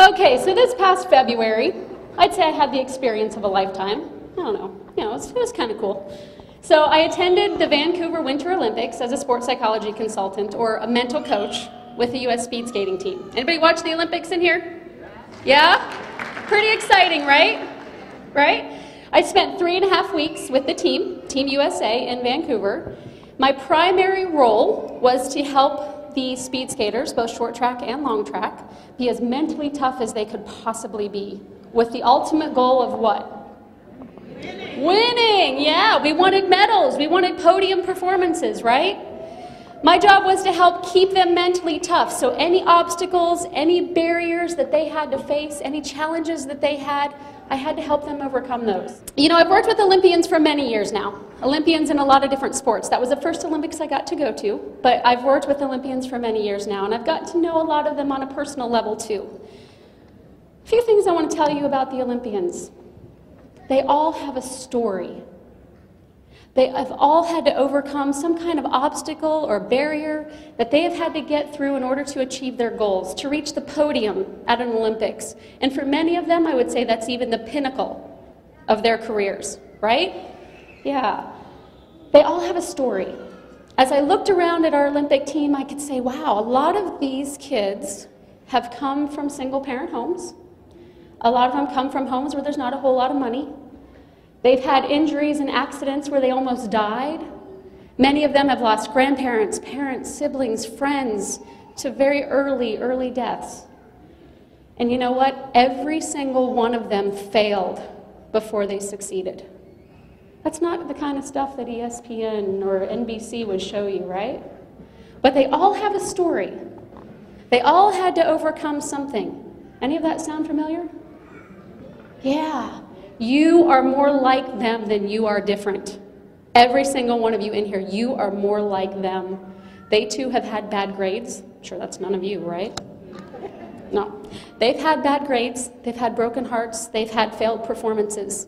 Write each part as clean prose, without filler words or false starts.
Okay, so this past February, I'd say I had the experience of a lifetime. I don't know, it was kind of cool. So I attended the Vancouver Winter Olympics as a sports psychology consultant or a mental coach with the US Speedskating team. Anybody watch the Olympics in here? Yeah? Pretty exciting, right? Right? I spent 3.5 weeks with the team, Team USA in Vancouver. My primary role was to help the speed skaters, both short track and long track, be as mentally tough as they could possibly be, with the ultimate goal of what? Winning, yeah. We wanted medals, we wanted podium performances, right? My job was to help keep them mentally tough, so any obstacles, any barriers that they had to face, any challenges that they had, I had to help them overcome those. You know, I've worked with Olympians for many years now. Olympians in a lot of different sports. That was the first Olympics I got to go to, but I've worked with Olympians for many years now, and I've gotten to know a lot of them on a personal level too. A few things I want to tell you about the Olympians. They all have a story. They have all had to overcome some kind of obstacle or barrier that they have had to get through in order to achieve their goals, to reach the podium at an Olympics. And for many of them, I would say that's even the pinnacle of their careers, right? Yeah. They all have a story. As I looked around at our Olympic team, I could say, wow, a lot of these kids have come from single-parent homes. A lot of them come from homes where there's not a whole lot of money. They've had injuries and accidents where they almost died. Many of them have lost grandparents, parents, siblings, friends to very early deaths. And you know what? Every single one of them failed before they succeeded. That's not the kind of stuff that ESPN or NBC would show you, right? But they all have a story. They all had to overcome something. Any of that sound familiar? Yeah. You are more like them than you are different. Every single one of you in here, you are more like them. They too have had bad grades. I'm sure that's none of you, right? No. They've had bad grades, they've had broken hearts, they've had failed performances.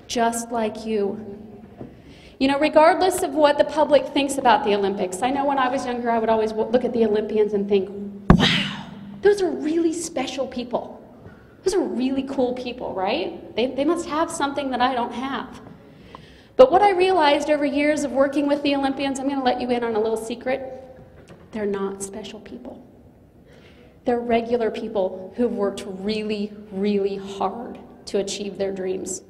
Just like you. You know, regardless of what the public thinks about the Olympics, I know when I was younger, I would always look at the Olympians and think, wow, those are really special people. Those are really cool people, right? They must have something that I don't have. But what I realized over years of working with the Olympians, I'm going to let you in on a little secret. They're not special people. They're regular people who've worked really, really hard to achieve their dreams,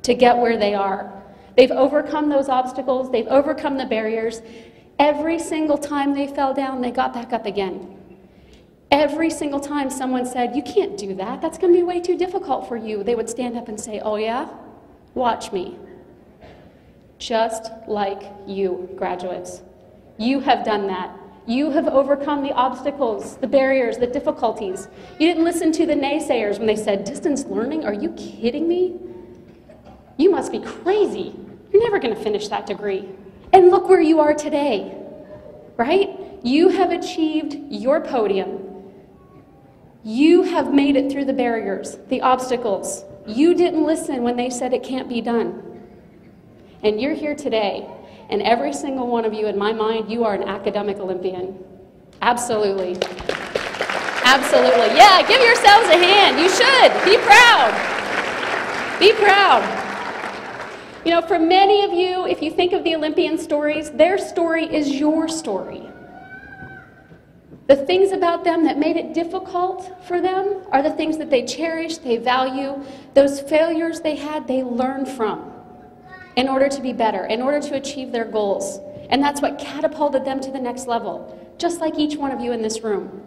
to get where they are. They've overcome those obstacles. They've overcome the barriers. Every single time they fell down, they got back up again. Every single time someone said, you can't do that, that's going to be way too difficult for you, they would stand up and say, oh yeah? Watch me. Just like you, graduates. You have done that. You have overcome the obstacles, the barriers, the difficulties. You didn't listen to the naysayers when they said, distance learning? Are you kidding me? You must be crazy. You're never going to finish that degree. And look where you are today, right? You have achieved your podium. You have made it through the barriers, the obstacles. You didn't listen when they said it can't be done. And you're here today, and every single one of you, in my mind, you are an academic Olympian. Absolutely. Absolutely. Yeah, give yourselves a hand. You should. Be proud. Be proud. You know, for many of you, if you think of the Olympian stories, their story is your story. The things about them that made it difficult for them are the things that they cherish, they value. Those failures they had, they learned from in order to be better, in order to achieve their goals. And that's what catapulted them to the next level, just like each one of you in this room.